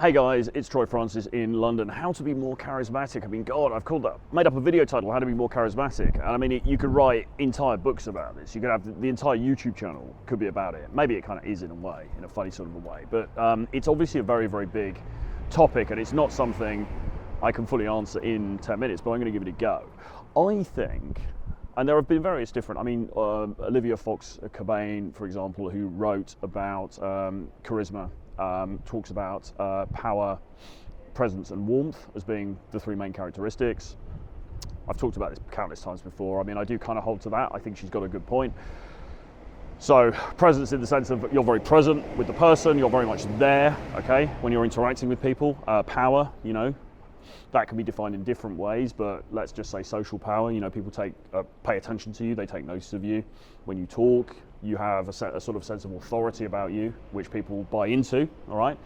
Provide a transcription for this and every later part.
Hey guys, it's Troy Francis in London. How to be more charismatic. I mean, God, made up a video title, How to be more charismatic. And I mean, you could write entire books about this. You could have the entire YouTube channel could be about it. Maybe it kind of is in a way, in a funny sort of a way. But it's obviously a very, very big topic, and it's not something I can fully answer in 10 minutes, but I'm going to give it a go. I think, and there have been various different, Olivia Fox-Cabane, for example, who wrote about charisma, talks about power, presence and warmth as being the three main characteristics. I've talked about this countless times before. I mean, I do kind of hold to that. I think she's got a good point. So presence in the sense of you're very present with the person, you're very much there, okay, when you're interacting with people. Power, you know, that can be defined in different ways, but let's just say social power. You know, people pay attention to you, they take notice of you. When you talk, you have a sort of sense of authority about you, which people buy into, all right?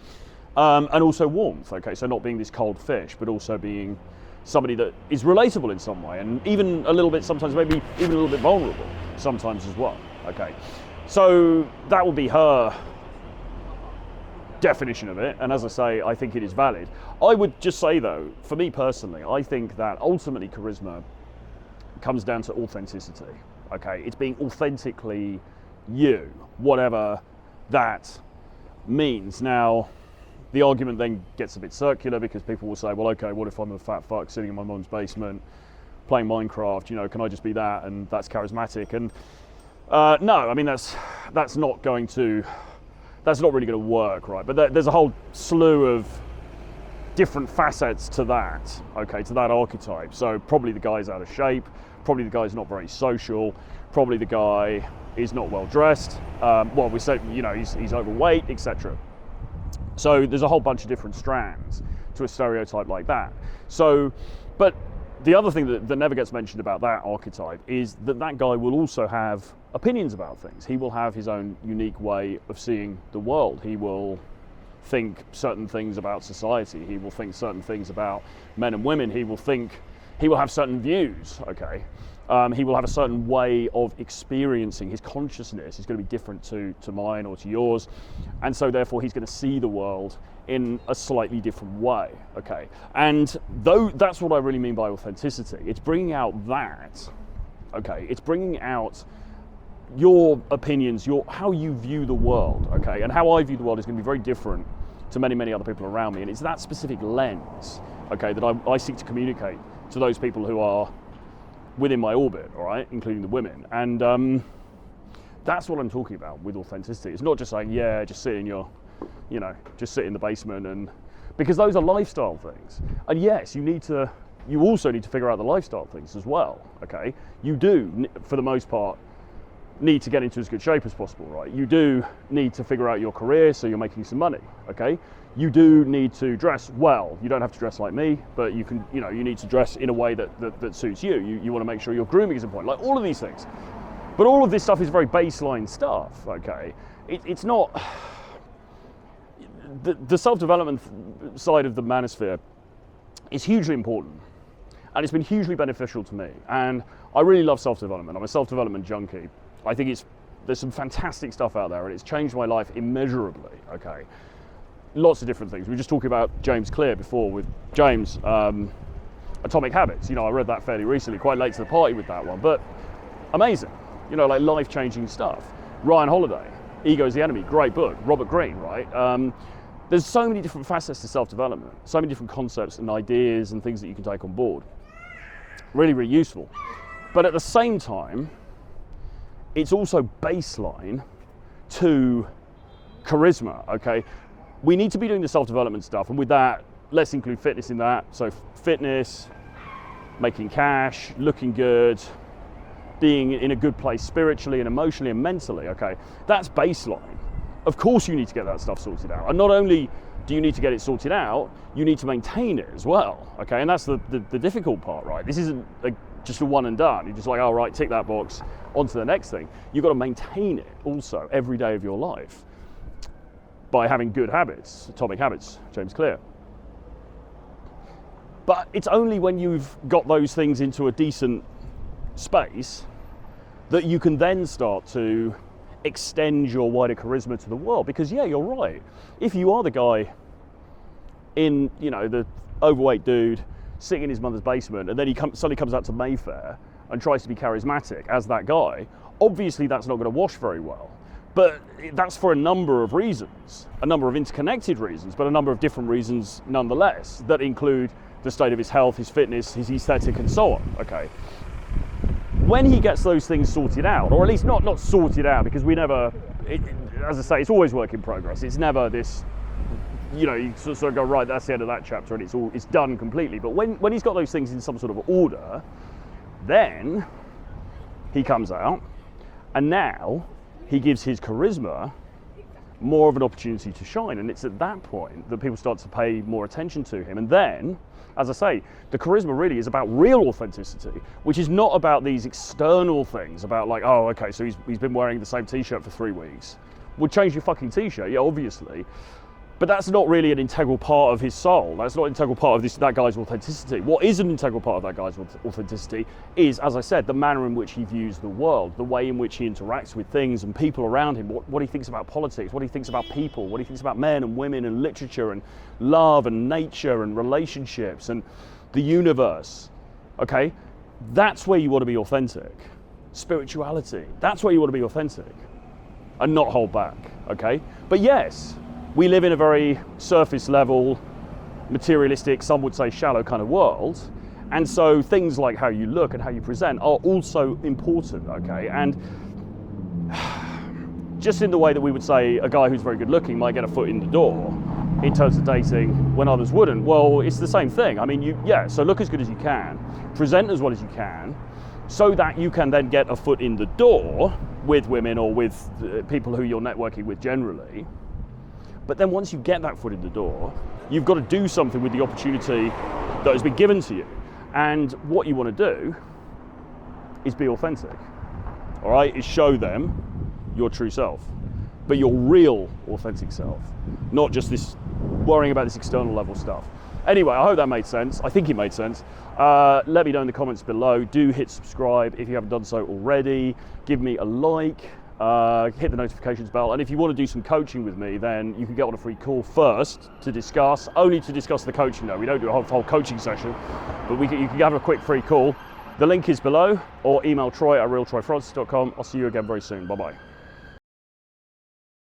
And also warmth, okay? So not being this cold fish, but also being somebody that is relatable in some way, and even a little bit, sometimes maybe even a little bit vulnerable sometimes as well, okay? So that would be her definition of it, and as I say, I think it is valid. I would just say though, for me personally, I think that ultimately charisma comes down to authenticity, okay? It's being authentically you, whatever that means. Now, the argument then gets a bit circular because people will say, well, okay, what if I'm a fat fuck sitting in my mum's basement playing Minecraft, you know, can I just be that and that's charismatic? And no, I mean, that's not really going to work, right? But there's a whole slew of different facets to that, okay, to that archetype. So probably the guy's out of shape, probably the guy's not very social, probably the guy is not well dressed, well, we say, you know, he's overweight, etc. So there's a whole bunch of different strands to a stereotype like that. So, but the other thing that never gets mentioned about that archetype is that guy will also have opinions about things. He will have his own unique way of seeing the world. He will think certain things about society. He will think certain things about men and women. He will have certain views, okay? He will have a certain way of experiencing his consciousness. Is going to be different to mine or to yours. And so therefore he's going to see the world in a slightly different way, okay? And though that's what I really mean by authenticity. It's bringing out that, okay? It's bringing out your opinions, how you view the world, okay? And how I view the world is going to be very different to many, many other people around me. And it's that specific lens, okay, that I seek to communicate to those people who are within my orbit, all right, including the women. And that's what I'm talking about with authenticity. It's not just saying, yeah, just sit in just sit in the basement, and because those are lifestyle things. And yes, you also need to figure out the lifestyle things as well, okay? You do, for the most part, need to get into as good shape as possible, right? You do need to figure out your career so you're making some money, okay? You do need to dress well. You don't have to dress like me, but you can, you need to dress in a way that suits you. You want to make sure your grooming is in point, like all of these things. But all of this stuff is very baseline stuff, okay? It's not, the self-development side of the manosphere is hugely important, and it's been hugely beneficial to me. And I really love self-development. I'm a self-development junkie. I think there's some fantastic stuff out there, and it's changed my life immeasurably, okay? Lots of different things. We were just talking about James Clear before with James, Atomic Habits. You know, I read that fairly recently, quite late to the party with that one, but amazing. You know, like life-changing stuff. Ryan Holiday, Ego is the Enemy, great book. Robert Greene, right? There's so many different facets to self-development, so many different concepts and ideas and things that you can take on board. Really, really useful. But at the same time, it's also baseline to charisma, okay? We need to be doing the self-development stuff, and with that, let's include fitness in that. So fitness, making cash, looking good, being in a good place spiritually and emotionally and mentally, okay? That's baseline. Of course you need to get that stuff sorted out. And not only do you need to get it sorted out, you need to maintain it as well, okay? And that's the difficult part, right? This isn't just a one and done. You're just like, all right, tick that box, on to the next thing. You've got to maintain it also every day of your life by having good habits, Atomic Habits, James Clear. But it's only when you've got those things into a decent space that you can then start to extend your wider charisma to the world. Because yeah, you're right. If you are the guy in, you know, the overweight dude sitting in his mother's basement, and then he suddenly comes out to Mayfair and tries to be charismatic as that guy, obviously that's not going to wash very well. But that's for a number of reasons, a number of interconnected reasons, but a number of different reasons nonetheless, that include the state of his health, his fitness, his aesthetic, and so on, okay? When he gets those things sorted out, or at least not sorted out, because we never, as I say, it's always work in progress. It's never this, you know, you sort of go, right, that's the end of that chapter and it's done completely. But when he's got those things in some sort of order, then he comes out, and now he gives his charisma more of an opportunity to shine. And it's at that point that people start to pay more attention to him. And then, as I say, the charisma really is about real authenticity, which is not about these external things, about like, oh, okay, so he's been wearing the same t-shirt for 3 weeks. Would change your fucking t-shirt, yeah, obviously. But that's not really an integral part of his soul. That's not an integral part of that guy's authenticity. What is an integral part of that guy's authenticity is, as I said, the manner in which he views the world, the way in which he interacts with things and people around him, what he thinks about politics, what he thinks about people, what he thinks about men and women and literature and love and nature and relationships and the universe, okay? That's where you want to be authentic. Spirituality, that's where you want to be authentic and not hold back, okay? But yes, we live in a very surface level, materialistic, some would say shallow kind of world. And so things like how you look and how you present are also important, okay? And just in the way that we would say a guy who's very good looking might get a foot in the door in terms of dating when others wouldn't, well, it's the same thing. I mean, so look as good as you can, present as well as you can, so that you can then get a foot in the door with women or with people who you're networking with generally. But then once you get that foot in the door, you've got to do something with the opportunity that has been given to you. And what you want to do is be authentic, all right? Is show them your true self, but your real authentic self, not just this worrying about this external level stuff. Anyway, I hope that made sense. I think it made sense. Let me know in the comments below. Do hit subscribe if you haven't done so already. Give me a like. Hit the notifications bell, and if you want to do some coaching with me, then you can get on a free call first to discuss, only to discuss the coaching though. We don't do a whole coaching session, but you can have a quick free call. The link is below, or email Troy at realtroyfrancis.com. I'll see you again very soon. Bye bye.